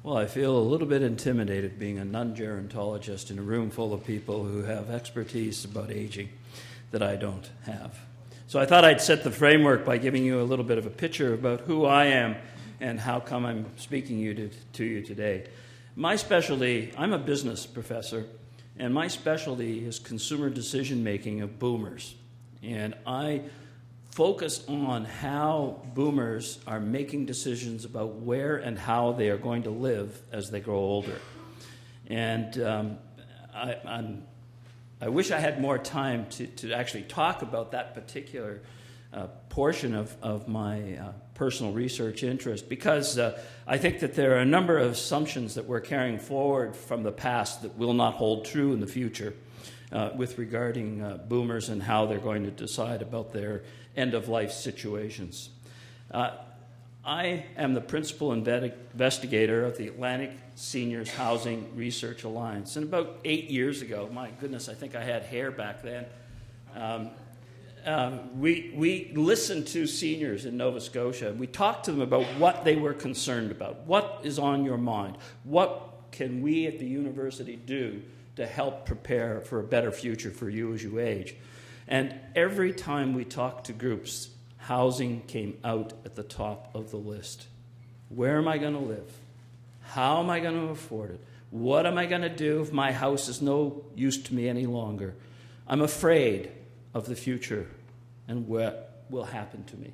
Well, I feel a little bit intimidated being a non-gerontologist in a room full of people who have expertise about aging that I don't have. So I thought I'd set the framework by giving you a little bit of a picture about who I am and how come I'm speaking to you today. My specialty, I'm a business professor, and my specialty is consumer decision-making of boomers. And I focus on how boomers are making decisions about where and how they are going to live as they grow older. And I wish I had more time to actually talk about that particular portion of my personal research interest, because I think that there are a number of assumptions that we're carrying forward from the past that will not hold true in the future with regarding boomers and how they're going to decide about their end-of-life situations. I am the principal investigator of the Atlantic Seniors Housing Research Alliance. And about 8 years ago, my goodness, I think I had hair back then, we listened to seniors in Nova Scotia. We talked to them about what they were concerned about. What is on your mind? What can we at the university do to help prepare for a better future for you as you age? And every time we talked to groups, housing came out at the top of the list. Where am I going to live? How am I going to afford it? What am I going to do if my house is no use to me any longer? I'm afraid of the future and what will happen to me.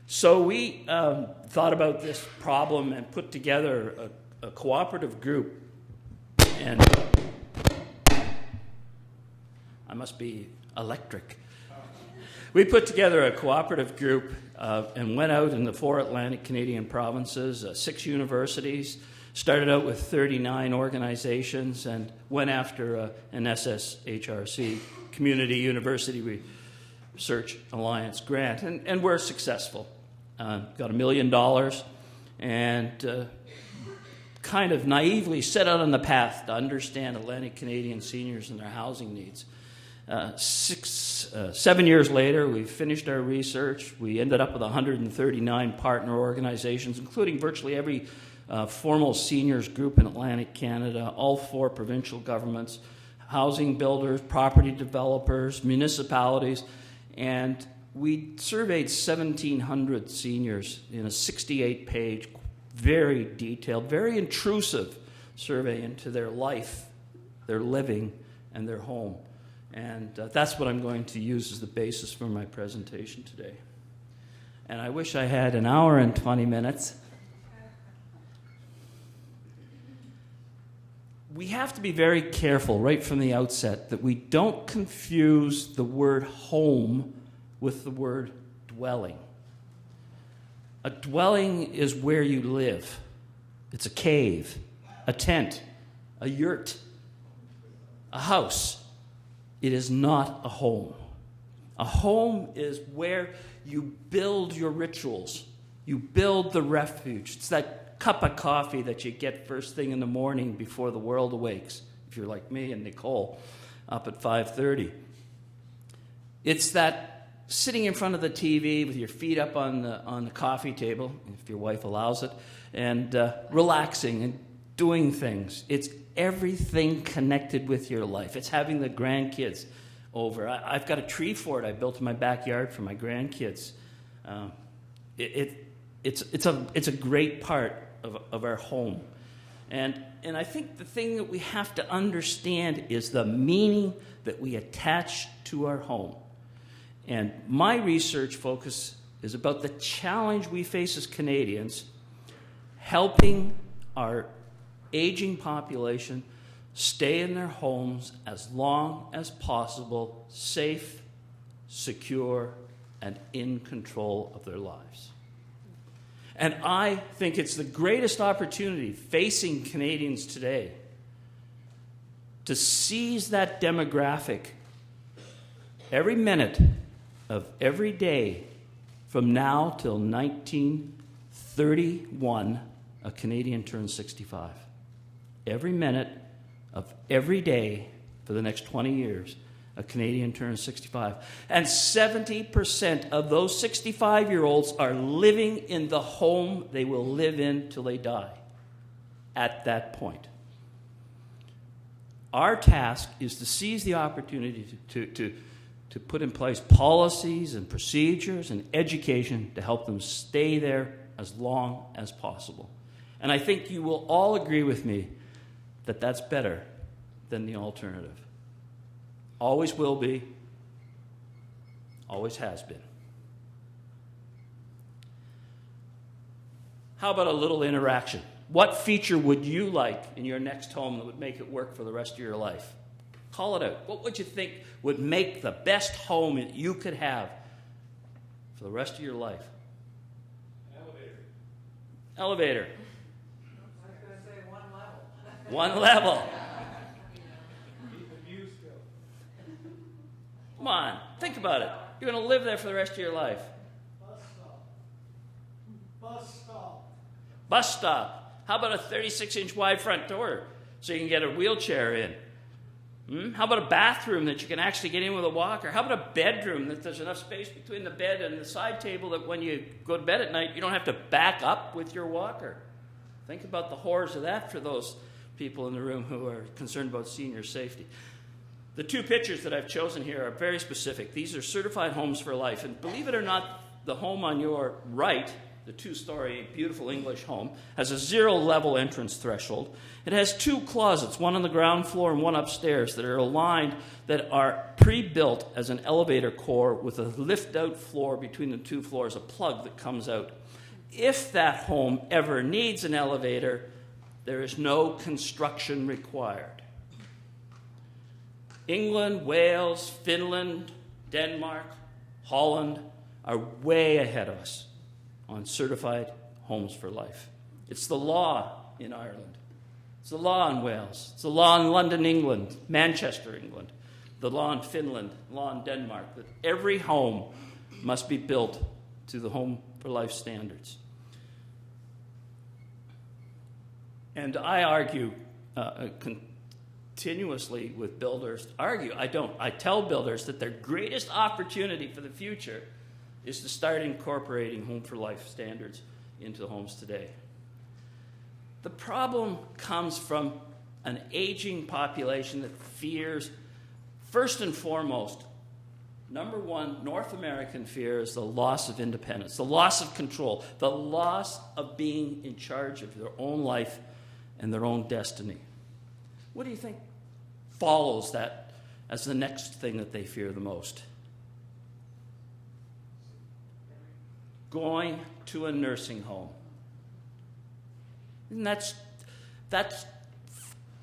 So we thought about this problem and put together a cooperative group. And I must be electric. We put together a cooperative group and went out in the 4 Atlantic Canadian provinces, 6 universities, started out with 39 organizations, and went after an SSHRC, Community University Research Alliance grant, and we're successful. Got $1 million and kind of naively set out on the path to understand Atlantic Canadian seniors and their housing needs. 7 years later, we finished our research. We ended up with 139 partner organizations, including virtually every formal seniors group in Atlantic Canada, all 4 provincial governments, housing builders, property developers, municipalities, and we surveyed 1,700 seniors in a 68-page, very detailed, very intrusive survey into their life, their living, and their home. And that's what I'm going to use as the basis for my presentation today. And I wish I had an hour and 20 minutes. We have to be very careful right from the outset that we don't confuse the word home with the word dwelling. A dwelling is where you live. It's a cave, a tent, a yurt, a house. It is not a home. A home is where you build your rituals. You build the refuge. It's that cup of coffee that you get first thing in the morning before the world awakes, if you're like me and Nicole, up at 5:30. It's that sitting in front of the TV with your feet up on the coffee table, if your wife allows it, and relaxing and doing things. It's everything connected with your life. It's having the grandkids over. I've got a tree fort I built in my backyard for my grandkids. It's a great part of our home. And I think the thing that we have to understand is the meaning that we attach to our home. And my research focus is about the challenge we face as Canadians, helping our aging population stay in their homes as long as possible, safe, secure, and in control of their lives. And I think it's the greatest opportunity facing Canadians today to seize that demographic every minute of every day from now till 1931, a Canadian turns 65. Every minute of every day for the next 20 years, a Canadian turns 65. And 70% of those 65-year-olds are living in the home they will live in till they die. at that point. Our task is to seize the opportunity to put in place policies and procedures and education to help them stay there as long as possible. And I think you will all agree with me that that's better than the alternative. Always will be, always has been. How about a little interaction? What feature would you like in your next home that would make it work for the rest of your life? Call it out. What would you think would make the best home that you could have for the rest of your life? Elevator. Elevator. I was going to say one level. One level. Keep the view still. Come on, think about it. You're going to live there for the rest of your life. Bus stop. Bus stop. Bus stop. How about a 36-inch wide front door so you can get a wheelchair in? How about a bathroom that you can actually get in with a walker? How about a bedroom that there's enough space between the bed and the side table that when you go to bed at night, you don't have to back up with your walker? Think about the horrors of that for those people in the room who are concerned about senior safety. The two pictures that I've chosen here are very specific. These are certified homes for life. And believe it or not, the home on your right, the two-story beautiful English home, has a zero-level entrance threshold. It has two closets, one on the ground floor and one upstairs, that are aligned, that are pre-built as an elevator core with a lift-out floor between the two floors, a plug that comes out. If that home ever needs an elevator, there is no construction required. England, Wales, Finland, Denmark, Holland are way ahead of us on certified homes for life. It's the law in Ireland. It's the law in Wales. It's the law in London, England, Manchester, England. The law in Finland, law in Denmark, that every home must be built to the home for life standards. And I argue continuously with builders. I tell builders that their greatest opportunity for the future is to start incorporating home for life standards into homes today. The problem comes from an aging population that fears, first and foremost, number one, North American fear is the loss of independence, the loss of control, the loss of being in charge of their own life and their own destiny. What do you think follows that as the next thing that they fear the most? Going to a nursing home. And that's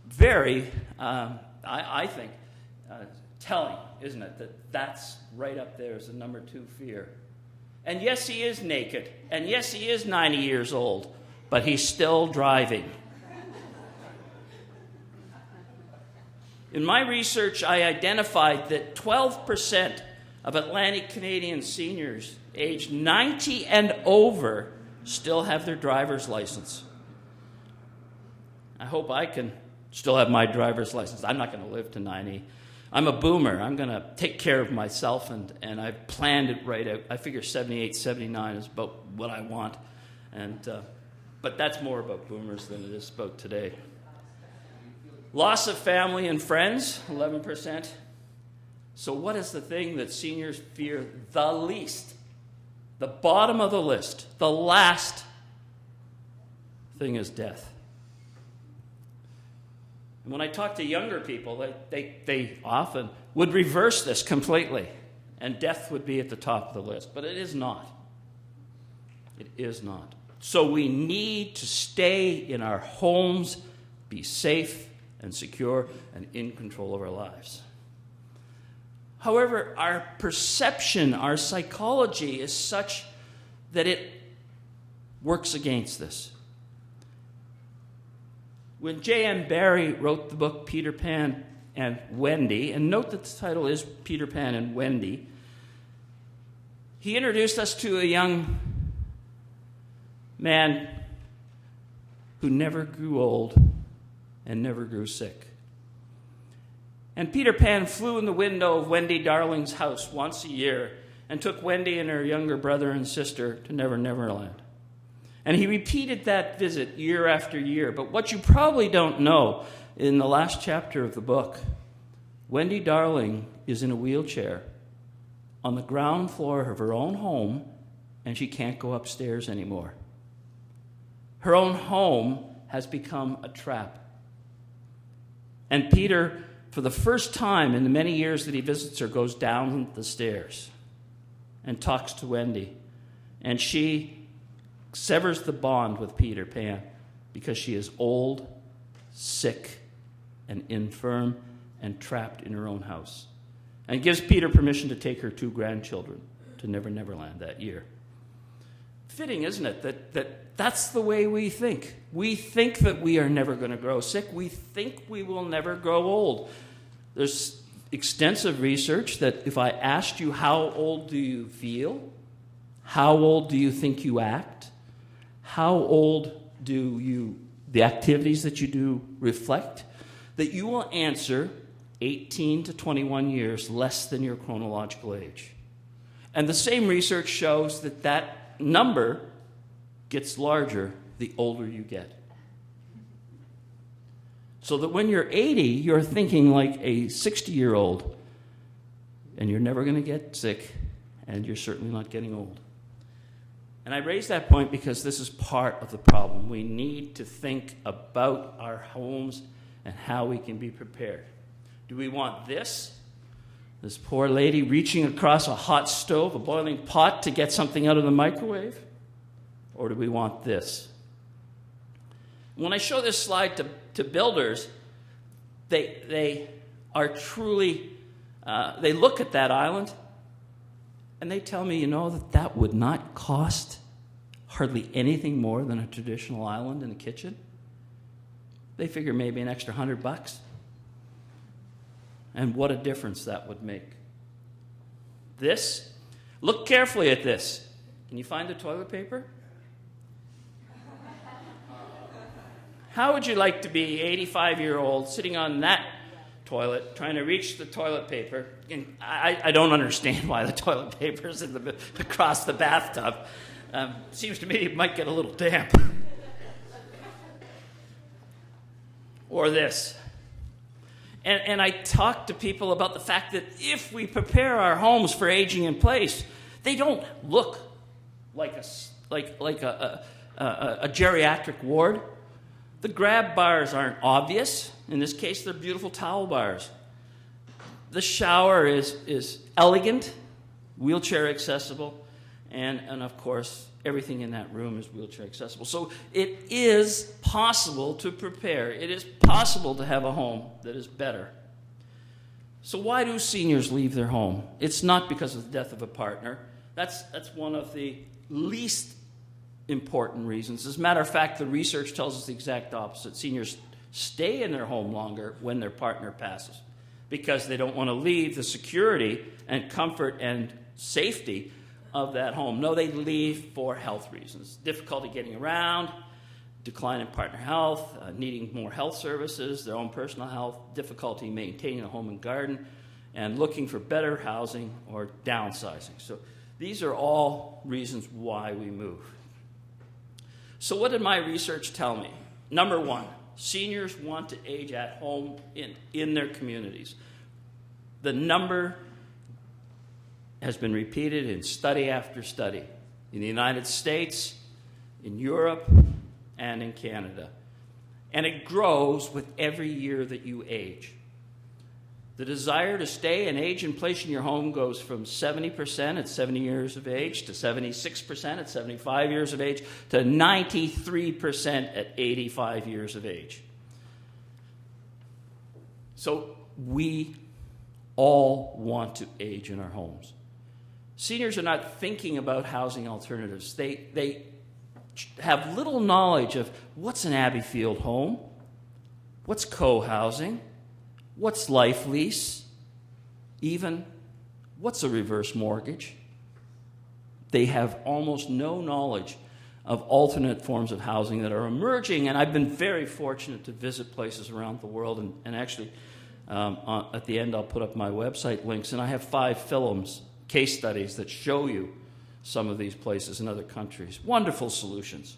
very, I think, telling, isn't it? That's right up there as the number two fear. And yes, he is naked. And yes, he is 90 years old. But he's still driving. In my research, I identified that 12% of Atlantic Canadian seniors aged 90 and over still have their driver's license. I hope I can still have my driver's license. I'm not going to live to 90. I'm a boomer. I'm going to take care of myself, and I've planned it right out. I figure 78, 79 is about what I want. But that's more about boomers than it is about today. Loss of family and friends, 11%. So what is the thing that seniors fear the least? The bottom of the list, the last thing is death. And when I talk to younger people, they often would reverse this completely, and death would be at the top of the list. But it is not. It is not. So we need to stay in our homes, be safe and secure, and in control of our lives. However, our perception, our psychology is such that it works against this. When J.M. Barrie wrote the book Peter Pan and Wendy, and note that the title is Peter Pan and Wendy, he introduced us to a young man who never grew old and never grew sick. And Peter Pan flew in the window of Wendy Darling's house once a year and took Wendy and her younger brother and sister to Never Never Land. And he repeated that visit year after year. But what you probably don't know, in the last chapter of the book, Wendy Darling is in a wheelchair on the ground floor of her own home, and she can't go upstairs anymore. Her own home has become a trap. And Peter, for the first time in the many years that he visits her, goes down the stairs and talks to Wendy. And she severs the bond with Peter Pan because she is old, sick, and infirm and trapped in her own house. And gives Peter permission to take her 2 grandchildren to Never Never Land that year. Fitting, isn't it, that's the way we think. We think that we are never going to grow sick. We think we will never grow old. There's extensive research that if I asked you how old do you feel, how old do you think you act, how old do the activities that you do reflect, that you will answer 18 to 21 years less than your chronological age. And the same research shows that number gets larger the older you get. So that when you're 80, you're thinking like a 60-year-old, and you're never going to get sick, and you're certainly not getting old. And I raise that point because this is part of the problem. We need to think about our homes and how we can be prepared. Do we want this poor lady reaching across a hot stove, a boiling pot to get something out of the microwave? Or do we want this? When I show this slide to builders, they are truly, they look at that island and they tell me, that would not cost hardly anything more than a traditional island in a kitchen. They figure maybe an extra $100. And what a difference that would make. This, look carefully at this. Can you find the toilet paper? How would you like to be 85-year-old sitting on that toilet trying to reach the toilet paper? And I don't understand why the toilet paper is across the bathtub. Seems to me it might get a little damp. Or this. And I talk to people about the fact that if we prepare our homes for aging in place, they don't look like a geriatric ward. The grab bars aren't obvious. In this case, they're beautiful towel bars. The shower is elegant, wheelchair accessible, and of course, everything in that room is wheelchair accessible. So it is possible to prepare. It is possible to have a home that is better. So why do seniors leave their home? It's not because of the death of a partner. That's one of the least important reasons. As a matter of fact, the research tells us the exact opposite. Seniors stay in their home longer when their partner passes because they don't want to leave the security and comfort and safety of that home. No, they leave for health reasons. Difficulty getting around, decline in partner health, needing more health services, their own personal health, difficulty maintaining a home and garden, and looking for better housing or downsizing. So these are all reasons why we move. So what did my research tell me? Number one, seniors want to age at home in their communities. The number has been repeated in study after study in the United States, in Europe, and in Canada. And it grows with every year that you age. The desire to stay and age in place in your home goes from 70% at 70 years of age to 76% at 75 years of age to 93% at 85 years of age. So we all want to age in our homes. Seniors are not thinking about housing alternatives. They have little knowledge of what's an Abbeyfield home, what's co-housing, what's life lease, even what's a reverse mortgage. They have almost no knowledge of alternate forms of housing that are emerging, and I've been very fortunate to visit places around the world, and actually at the end I'll put up my website links, and I have 5 films, case studies that show you some of these places in other countries. Wonderful solutions.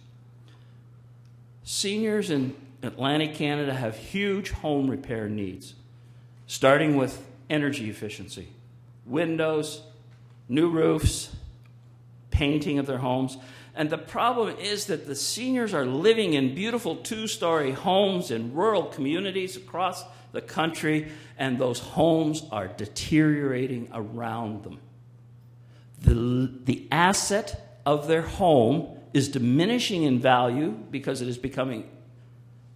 Seniors in Atlantic Canada have huge home repair needs, starting with energy efficiency, windows, new roofs, painting of their homes. And the problem is that the seniors are living in beautiful two-story homes in rural communities across the country, and those homes are deteriorating around them. The asset of their home is diminishing in value because it is becoming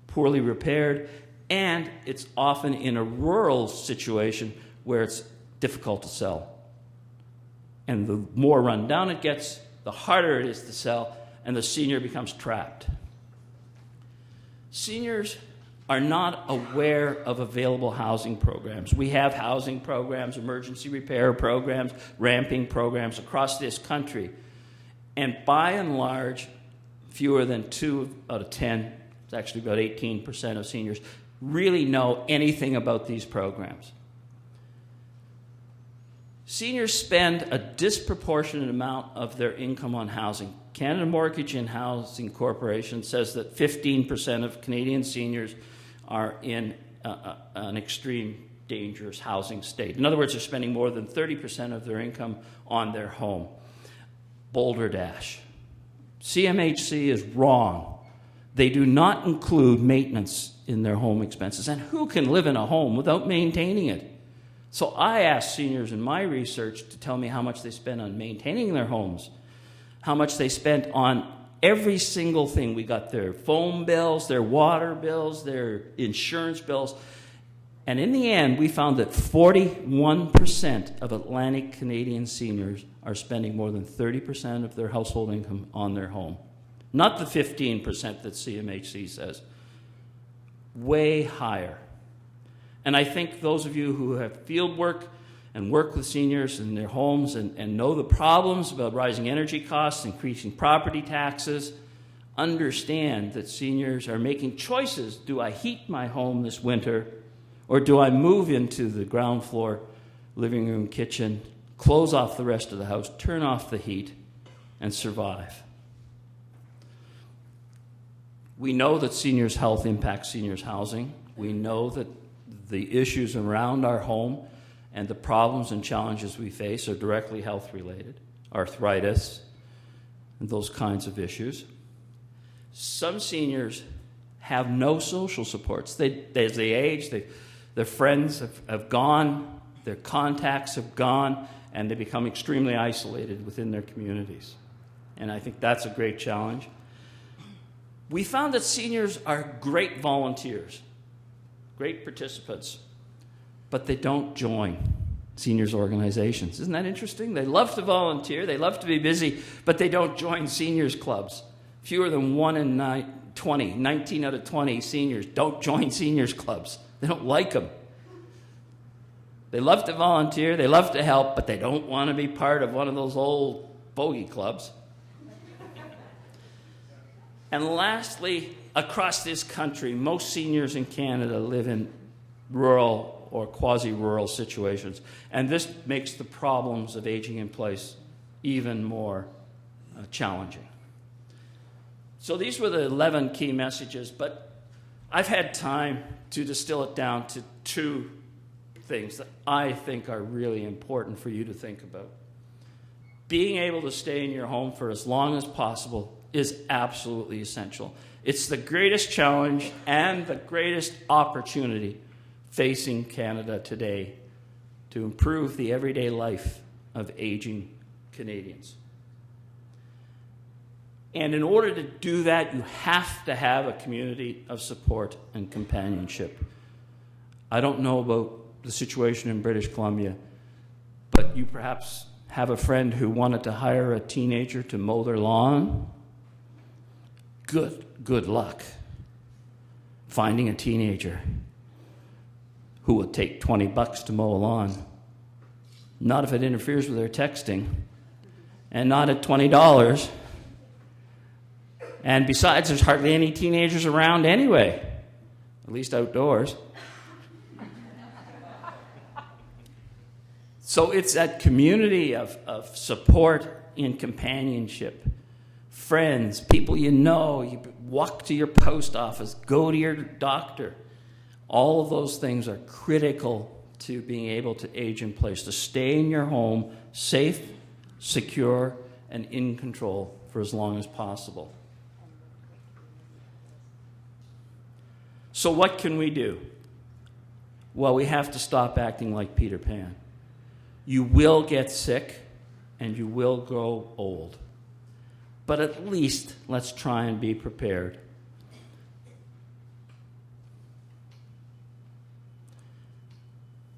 poorly repaired, and it's often in a rural situation where it's difficult to sell. And the more run down it gets, the harder it is to sell, and the senior becomes trapped. Seniors are not aware of available housing programs. We have housing programs, emergency repair programs, ramping programs across this country. And by and large, fewer than 2 out of 10, it's actually about 18% of seniors, really know anything about these programs. Seniors spend a disproportionate amount of their income on housing. Canada Mortgage and Housing Corporation says that 15% of Canadian seniors are in an extreme dangerous housing state. In other words, they're spending more than 30% of their income on their home. Boulder Dash. CMHC is wrong. They do not include maintenance in their home expenses. And who can live in a home without maintaining it? So I asked seniors in my research to tell me how much they spend on maintaining their homes, how much they spent on every single thing. We got their phone bills, their water bills, their insurance bills. And in the end, we found that 41% of Atlantic Canadian seniors are spending more than 30% of their household income on their home. Not the 15% that CMHC says. Way higher. And I think those of you who have field work and work with seniors in their homes and know the problems about rising energy costs, increasing property taxes, understand that seniors are making choices. Do I heat my home this winter, or do I move into the ground floor, living room, kitchen, close off the rest of the house, turn off the heat, and survive? We know that seniors' health impacts seniors' housing. We know that the issues around our home and the problems and challenges we face are directly health-related, arthritis, and those kinds of issues. Some seniors have no social supports. As they age, their friends have gone, their contacts have gone, and they become extremely isolated within their communities. And I think that's a great challenge. We found that seniors are great volunteers, great participants, but they don't join seniors organizations. Isn't that interesting? They love to volunteer, they love to be busy, but they don't join seniors clubs. Fewer than 1 in 20, 19 out of 20 seniors don't join seniors clubs. They don't like them. They love to volunteer, they love to help, but they don't want to be part of one of those old bogey clubs. And lastly, across this country, most seniors in Canada live in rural or quasi-rural situations. And this makes the problems of aging in place even more challenging. So these were the 11 key messages, but I've had time to distill it down to 2 things that I think are really important for you to think about. Being able to stay in your home for as long as possible is absolutely essential. It's the greatest challenge and the greatest opportunity facing Canada today to improve the everyday life of aging Canadians. And in order to do that, you have to have a community of support and companionship. I don't know about the situation in British Columbia, but you perhaps have a friend who wanted to hire a teenager to mow their lawn. Good luck finding a teenager who will take $20 to mow a lawn. Not if it interferes with their texting, and not at $20. And besides, there's hardly any teenagers around anyway, at least outdoors. So it's that community of support and companionship friends, people you know, you walk to your post office, go to your doctor. All of those things are critical to being able to age in place, to stay in your home safe, secure, and in control for as long as possible. So what can we do? Well, we have to stop acting like Peter Pan. You will get sick and you will grow old. But at least let's try and be prepared.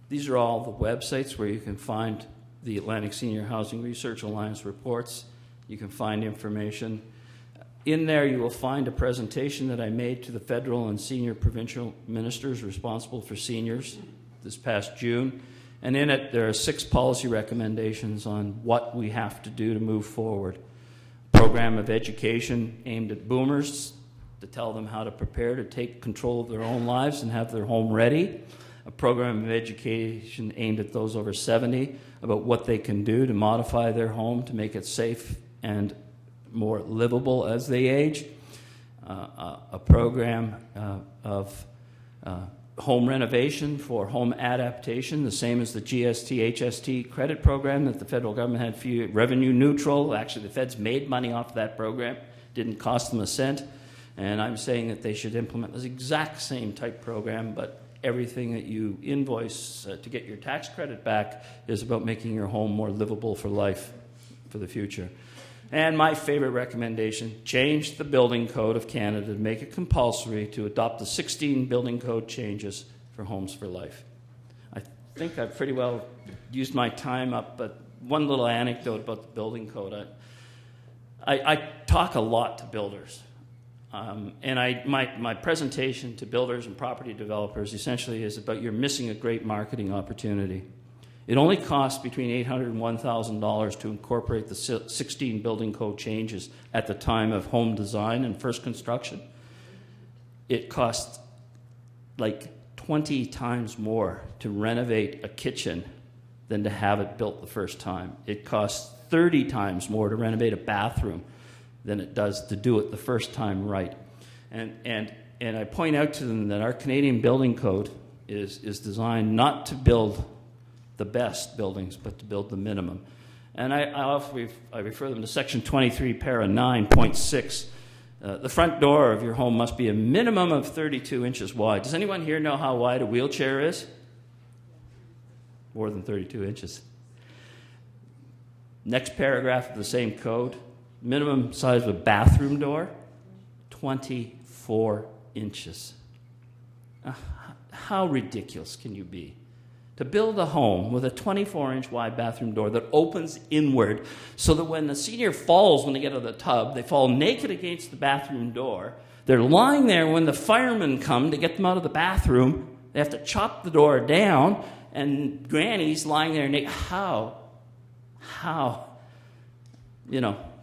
These are all the websites where you can find the Atlantic Senior Housing Research Alliance reports. You can find information. In there, you will find a presentation that I made to the federal and senior provincial ministers responsible for seniors this past June. And in it, there are 6 policy recommendations on what we have to do to move forward. A program of education aimed at boomers to tell them how to prepare to take control of their own lives and have their home ready. A program of education aimed at those over 70 about what they can do to modify their home to make it safe and more livable as they age. A program of home renovation for home adaptation, the same as the GST, HST credit program that the federal government had revenue neutral. Actually, the feds made money off that program. Didn't cost them a cent. And I'm saying that they should implement this exact same type program, but everything that you invoice to get your tax credit back is about making your home more livable for life, for the future. And my favorite recommendation, change the building code of Canada to make it compulsory to adopt the 16 building code changes for homes for life. I think I've pretty well used my time up, but one little anecdote about the building code. I talk a lot to builders. And my presentation to builders and property developers essentially is about you're missing a great marketing opportunity. It only costs between $800 and $1,000 to incorporate the 16 building code changes at the time of home design and first construction. It costs like 20 times more to renovate a kitchen than to have it built the first time. It costs 30 times more to renovate a bathroom than it does to do it the first time right. And I point out to them that our Canadian building code is designed not to build the best buildings, but to build the minimum. And I refer them to Section 23, Para 9.6. The front door of your home must be a minimum of 32 inches wide. Does anyone here know how wide a wheelchair is? More than 32 inches. Next paragraph of the same code. Minimum size of a bathroom door, 24 inches. How ridiculous can you be? To build a home with a 24-inch wide bathroom door that opens inward so that when the senior falls when they get out of the tub, they fall naked against the bathroom door. They're lying there when the firemen come to get them out of the bathroom. They have to chop the door down, and Granny's lying there naked. How,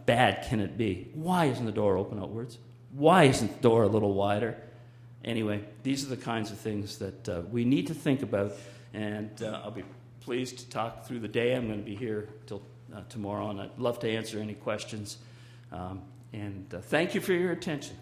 bad can it be? Why isn't the door open outwards? Why isn't the door a little wider? Anyway, these are the kinds of things that we need to think about. And I'll be pleased to talk through the day. I'm going to be here till tomorrow, and I'd love to answer any questions. And thank you for your attention.